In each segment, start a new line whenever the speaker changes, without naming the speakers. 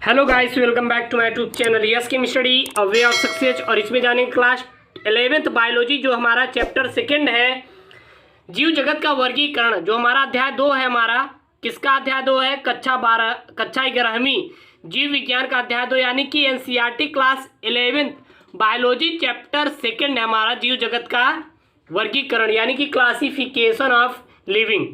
Hello guys, welcome back to my YouTube channel yes chem study a way of success. और इसमें जाने class 11th biology जो हमारा chapter 2 है, जीव जगत का वर्गीकरण, जो हमारा अध्याय 2 है। हमारा किसका अध्याय 2 है? कक्षा 11वीं जीव विज्ञान का अध्याय 2, यानी कि NCERT class 11th biology chapter 2 है हमारा जीव जगत का वर्गीकरण, यानी कि क्लासिफिकेशन ऑफ लिविंग।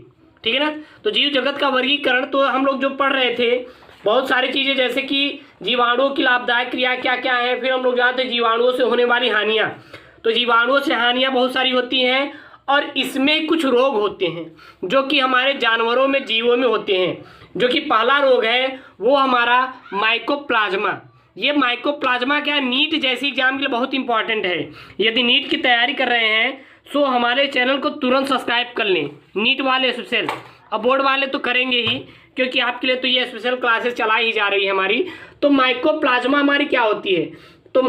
ठीक है ना। तो जीव जगत का वर्गीकरण तो हम लोग जो पढ़ रहे थे, बहुत सारी चीज़ें, जैसे कि जीवाणुओं की लाभदायक क्रिया क्या क्या है, फिर हम लोग जानते हैं जीवाणुओं से होने वाली हानियाँ। तो जीवाणुओं से हानियाँ बहुत सारी होती हैं और इसमें कुछ रोग होते हैं जो कि हमारे जानवरों में, जीवों में होते हैं। जो कि पहला रोग है वो हमारा माइकोप्लाज्मा। ये माइकोप्लाज्मा क्या, नीट जैसी एग्जाम के लिए बहुत इंपॉर्टेंट है। यदि नीट की तैयारी कर रहे हैं तो हमारे चैनल को तुरंत सब्सक्राइब कर लें। नीट वाले स्पेशल, अब बोर्ड वाले तो करेंगे ही, क्योंकि आपके लिए तो ये स्पेशल क्लासेस चलाई ही जा रही है हमारी। तो माइकोप्लाज्मा हमारी क्या होती है? तो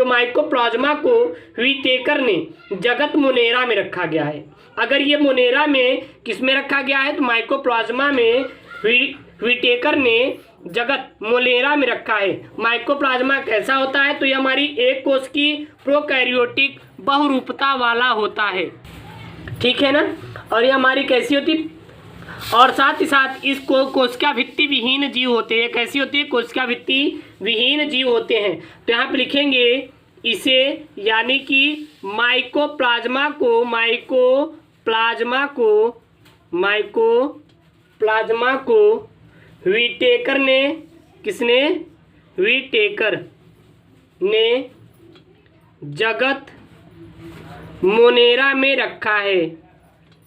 माइकोप्लाज्मा को व्हिटेकर ने जगत मोनेरा में रखा गया है। अगर ये मोनेरा में किस में रखा गया है? तो माइकोप्लाज्मा में व्हिटेकर ने जगत मोनेरा में रखा है। माइकोप्लाज्मा कैसा होता है? तो ये हमारी एक कोश की प्रोकैरियोटिक बहुरूपता वाला होता है। ठीक है ना। और ये हमारी कैसी होती, और साथ ही साथ इस कोशिका भित्ति विहीन जीव होते हैं। कैसी होती है? कोशिका भित्ति विहीन जीव होते हैं। तो यहाँ पे लिखेंगे इसे, यानी कि माइकोप्लाज्मा को व्हिटेकर ने, किसने? व्हिटेकर ने जगत मोनेरा में रखा है।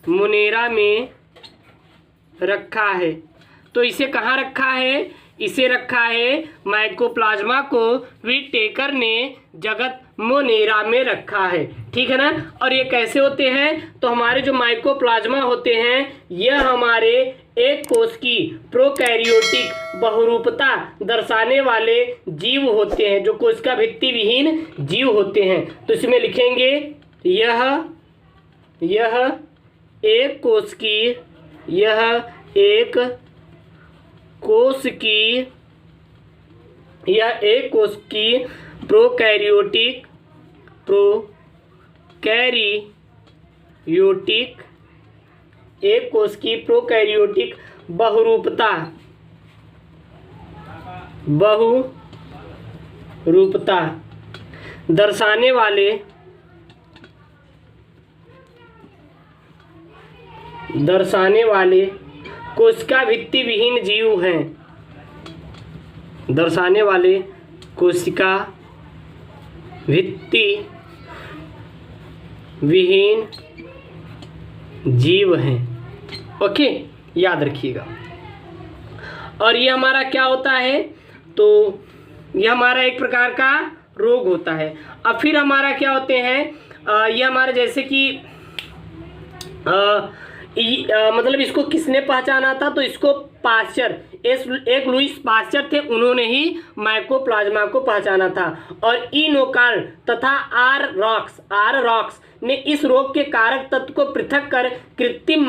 मोनेरा में रखा है। तो इसे कहाँ रखा है? इसे रखा है, माइकोप्लाज्मा को व्हिटेकर ने जगत मोनेरा में रखा है। ठीक है ना। और ये कैसे होते हैं? तो हमारे जो माइकोप्लाज्मा होते हैं यह हमारे एक कोश की प्रोकैरियोटिक बहुरूपता दर्शाने वाले जीव होते हैं, जो कोशिका भित्ति विहीन जीव होते हैं। तो इसमें लिखेंगे यह एक कोश की, यह एक कोश की प्रोकैरियोटिक एक कोश की प्रोकैरियोटिक बहुरूपता दर्शाने वाले कोशिका भित्ति विहीन जीव हैं। दर्शाने वाले कोशिका भित्ति विहीन जीव हैं। ओके, याद रखिएगा। और ये हमारा क्या होता है? तो ये हमारा एक प्रकार का रोग होता है। अब फिर हमारा क्या होते हैं? ये हमारा जैसे कि मतलब इसको किसने पहचाना था? तो इसको पाश्चर, एक लुईस पाश्चर थे, उन्होंने ही माइकोप्लाज्मा को पहचाना था। और ई नोकार्ड तथा आर रॉक्स ने इस रोग के कारक तत्व को पृथक कर कृत्रिम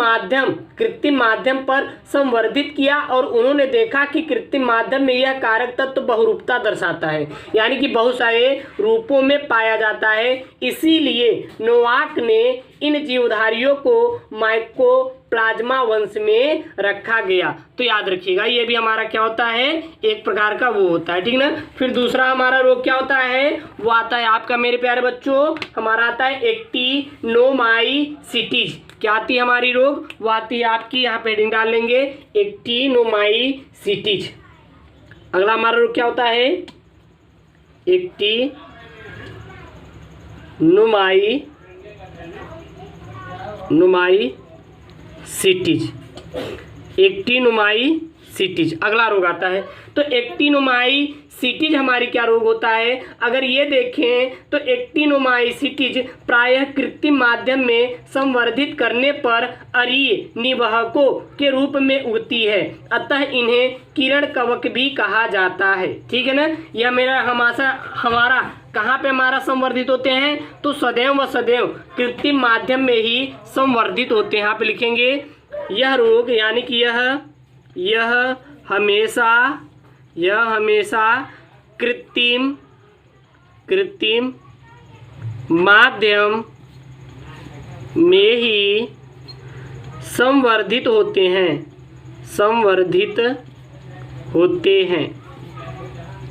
माध्यम पर संवर्धित किया। और उन्होंने देखा कि कृत्रिम माध्यम में यह कारक तत्व बहुरूपता दर्शाता है, यानी कि बहुत सारे रूपों में पाया जाता है। इसीलिए नोवाक ने इन जीवधारियों को माइकोप्लाज्मा वंश में रखा गया। तो याद रखिएगा, ये भी हमारा क्या होता है? एक प्रकार का वो होता है। ठीक ना। फिर दूसरा हमारा रोग क्या होता है? वो आता है आपका, मेरे प्यारे बच्चों, हमारा आता है एक्टिनोमाइसीटीज। क्या आती है हमारी रोग? वो आती है आपकी, यहाँ पे हेडिंग डाल लेंगे, एक्टिनोमाइसीटीज। अगला हमारा रोग क्या होता है? एक्टिनोमाइसीटीज अगला रोग आता है। तो एक्टिनोमाइसीटीज हमारी क्या रोग होता है? अगर ये देखें तो एक्टिनोमाइसीटीज प्रायः कृत्रिम माध्यम में संवर्धित करने पर अरीय निवाहकों के रूप में उगती है, अतः इन्हें किरण कवक भी कहा जाता है। ठीक है ना। यह हमारा कहाँ पे हमारा संवर्धित होते हैं? तो सदैव कृत्रिम माध्यम में ही संवर्धित होते हैं। यहाँ पे लिखेंगे यह रोग, यानी कि यह हमेशा यह हमेशा कृत्रिम माध्यम में ही संवर्धित होते हैं।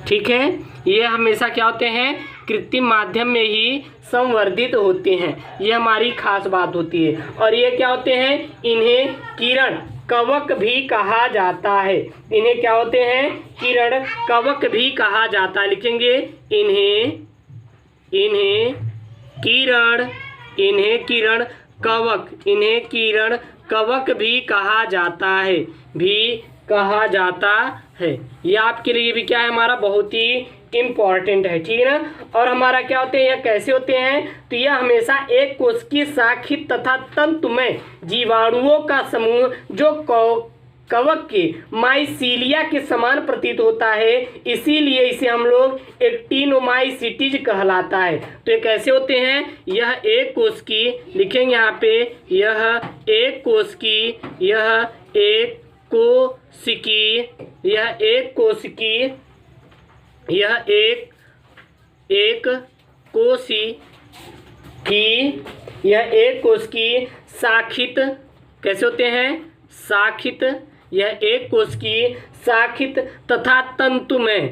ठीक है, ये हमेशा क्या होते हैं, कृत्रिम माध्यम में ही संवर्धित होते हैं। ये हमारी खास बात होती है। और ये क्या होते हैं, इन्हें किरण कवक भी कहा जाता है। इन्हें क्या होते हैं, किरण कवक भी कहा जाता है। लिखेंगे इन्हें किरण कवक भी कहा जाता है। ये आपके लिए भी क्या है, हमारा बहुत ही इम्पॉर्टेंट है। ठीक है ना। और हमारा क्या होते हैं, यह कैसे होते हैं, तो यह हमेशा एक कोशिकीय शाखित तथा तंतुमय जीवाणुओं का समूह जो कवक के माइसीलिया के समान प्रतीत होता है, इसीलिए इसे हम लोग एक्टिनोमाइसीटीज कहलाता है। तो ये कैसे होते हैं, यह एक कोशिकीय, लिखेंगे यहाँ पे, यह एक कोशिकीय शाखित, कैसे होते हैं, शाखित, यह एक कोशिकीय शाखित तथा तंतुमय,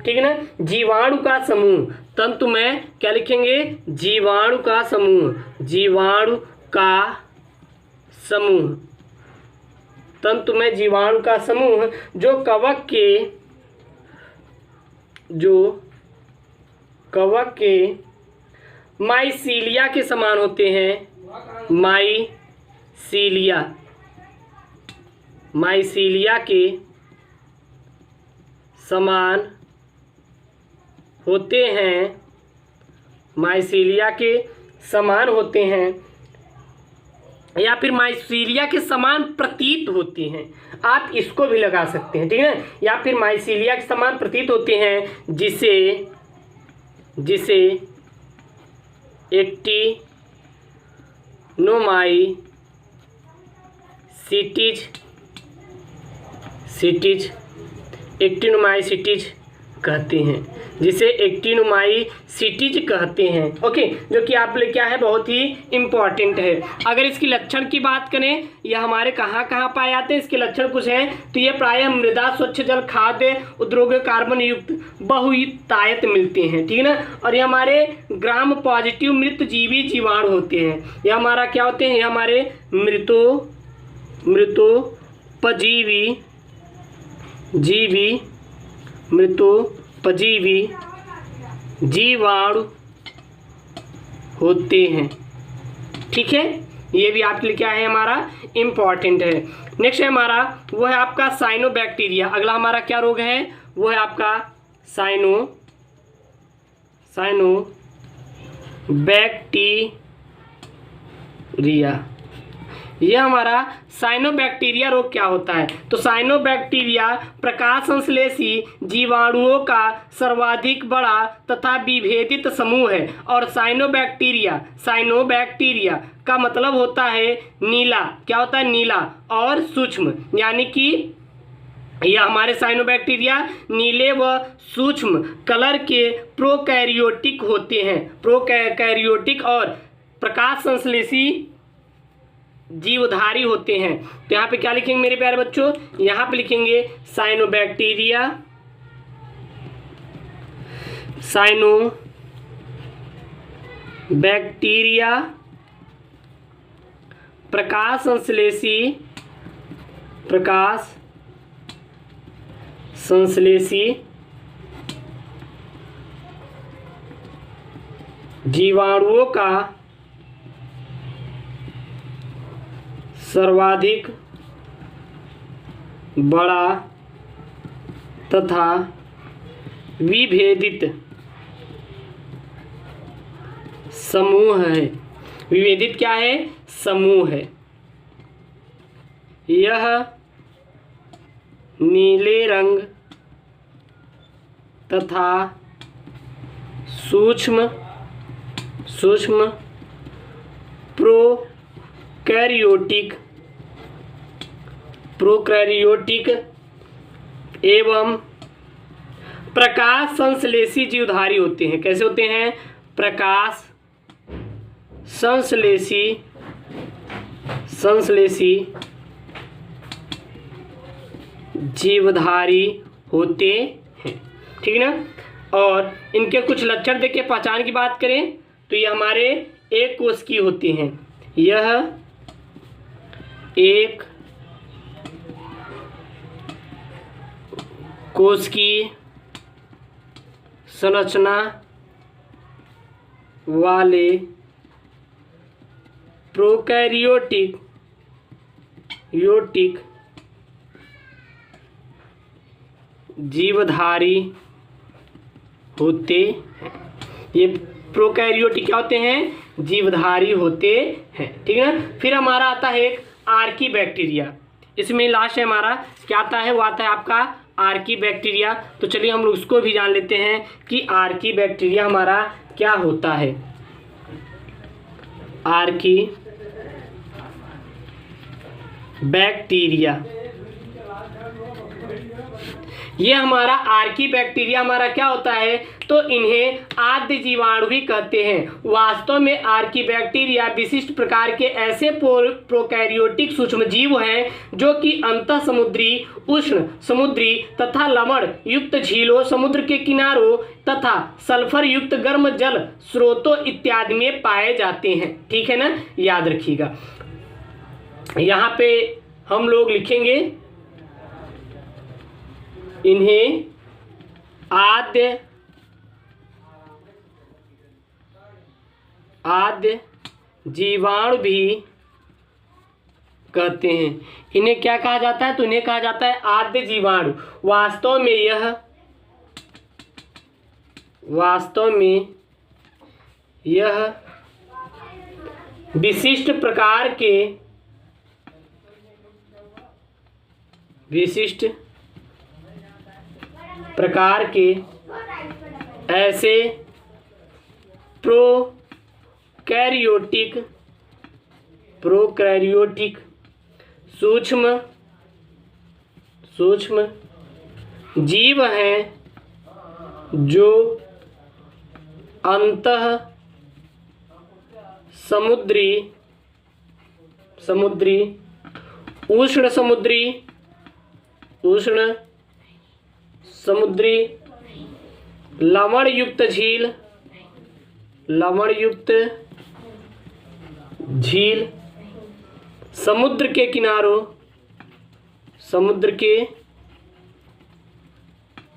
ठीक है ना, जीवाणु का समूह। तंतुमय क्या लिखेंगे, जीवाणु का समूह, तंतुमय जीवाणु का समूह जो कवक के माइसीलिया के समान होते हैं। माइसीलिया के समान होते हैं, या फिर माइसीलिया के समान प्रतीत होते हैं। आप इसको भी लगा सकते हैं, ठीक है ना। या फिर माइसीलिया के समान प्रतीत होते हैं, जिसे एक्टिनोमाइसीटीज कहते हैं, ओके, जो कि आप लिए क्या है, बहुत ही इम्पॉर्टेंट है। अगर इसकी लक्षण की बात करें, यह हमारे कहाँ पाए जाते हैं, इसके लक्षण कुछ हैं। तो ये प्रायः मृदा, स्वच्छ जल, खाद्य उद्योग, कार्बन युक्त बहुतायत मिलते हैं, ठीक है ना। और ये हमारे ग्राम पॉजिटिव मृतजीवी जीवाणु होते हैं। यह हमारा क्या होते हैं, यह हमारे मृतोपजीवी जीवाणु होते हैं, ठीक है। ये भी आपके लिए क्या है, हमारा इम्पॉर्टेंट है। नेक्स्ट है हमारा, वो है आपका साइनोबैक्टीरिया। अगला हमारा क्या रोग है, वो है आपका साइनोबैक्टीरिया। यह हमारा साइनोबैक्टीरिया रोग क्या होता है, तो साइनोबैक्टीरिया प्रकाश संश्लेषी जीवाणुओं का सर्वाधिक बड़ा तथा विभेदित समूह है। और साइनोबैक्टीरिया का मतलब होता है नीला, क्या होता है, नीला और सूक्ष्म, यानी कि यह हमारे साइनोबैक्टीरिया नीले व सूक्ष्म कलर के प्रोकैरियोटिक होते हैं। प्रोकैरियोटिक और प्रकाश संश्लेषी जीवधारी होते हैं। तो यहाँ पे क्या लिखेंगे मेरे प्यारे बच्चों, यहाँ पे लिखेंगे साइनोबैक्टीरिया प्रकाश संश्लेषी जीवाणुओं का सर्वाधिक बड़ा तथा विभेदित समूह है। विभेदित क्या है, समूह है। यह नीले रंग तथा सूक्ष्म प्रोकैरियोटिक प्रोकैरियोटिक एवं प्रकाश संश्लेषी जीवधारी होते हैं। कैसे होते हैं? प्रकाश संश्लेषी जीवधारी होते हैं। ठीक है ना। और इनके कुछ लक्षण देख के पहचान की बात करें तो ये हमारे एक कोश की होते हैं। यह एक कोश की संरचना वाले प्रोकैरियोटिक जीवधारी होते हैं। ये प्रोकैरियोटिक क्या होते हैं? जीवधारी होते हैं। ठीक है ना। फिर हमारा आता है एक आर्की बैक्टीरिया। इसमें लास्ट है हमारा क्या आता है? वो आता है आपका आर्की बैक्टीरिया। तो चलिए हम लोग उसको भी जान लेते हैं कि आर्की बैक्टीरिया हमारा क्या होता है। आर्की बैक्टीरिया, ये हमारा आर्की बैक्टीरिया हमारा क्या होता है? तो इन्हें आद्य जीवाणु भी कहते हैं। वास्तव में आर्की बैक्टीरिया विशिष्ट प्रकार के ऐसे प्रोकैरियोटिक सूक्ष्मजीव हैं जो कि अंतः समुद्री, उष्ण समुद्री तथा लवण युक्त झीलों, समुद्र के किनारों तथा सल्फर युक्त गर्म जल स्रोतों इत्यादि में पाए जाते हैं। ठीक है ना, याद रखिएगा। यहाँ पे हम लोग लिखेंगे इन्हें आद्य जीवाणु भी कहते हैं। इन्हें क्या कहा जाता है? तो इन्हें कहा जाता है आद्य जीवाणु। वास्तव में यह विशिष्ट प्रकार के ऐसे प्रोकैरियोटिक सूक्ष्म जीव हैं जो अंतः समुद्री, उष्ण समुद्री लवण युक्त झील, समुद्र के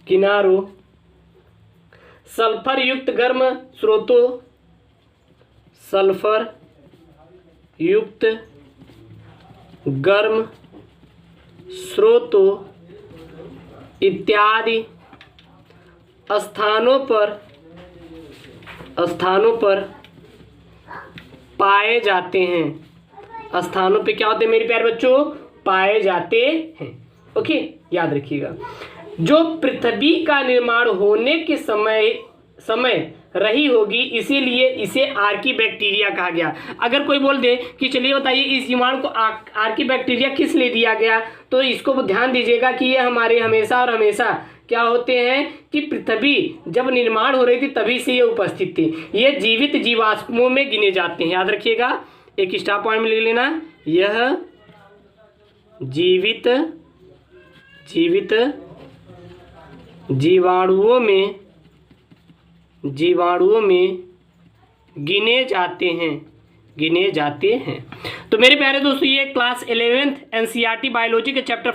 किनारों सल्फर युक्त गर्म स्रोतों, इत्यादि स्थानों पर पाए जाते हैं। स्थानों पे क्या होते हैं मेरे प्यारे बच्चों? पाए जाते हैं। ओके, याद रखिएगा। जो पृथ्वी का निर्माण होने के समय रही होगी, इसीलिए इसे आर्की बैक्टीरिया कहा गया। अगर कोई बोल दे कि चलिए बताइए इस जीवाणु को आर्की बैक्टीरिया किस लिए दिया गया, तो इसको ध्यान दीजिएगा कि ये हमारे हमेशा और हमेशा क्या होते हैं कि पृथ्वी जब निर्माण हो रही थी तभी से ये उपस्थित थे। ये जीवित जीवाश्मों में गिने जाते हैं। याद रखिएगा, एक स्टार पॉइंट में लिख लेना, यह जीवित जीवाणुओं में गिने जाते हैं। तो मेरे प्यारे दोस्तों, ये क्लास 11th एनसीईआरटी बायोलॉजी के चैप्टर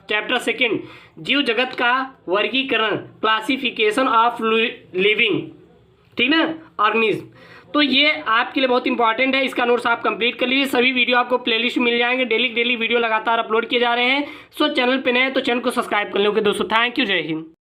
2 जीव जगत का वर्गीकरण, क्लासिफिकेशन ऑफ लिविंग, ठीक ना, ऑर्गेनिज्म, तो ये आपके लिए बहुत इंपॉर्टेंट है। इसका नोट्स आप कंप्लीट कर लीजिए। सभी वीडियो आपको प्लेलिस्ट मिल जाएंगे। डेली वीडियो लगातार अपलोड किए जा रहे हैं। सो चैनल पे नए हैं तो चैनल को सब्सक्राइब कर लेंगे दोस्तों। थैंक यू, जय हिंद।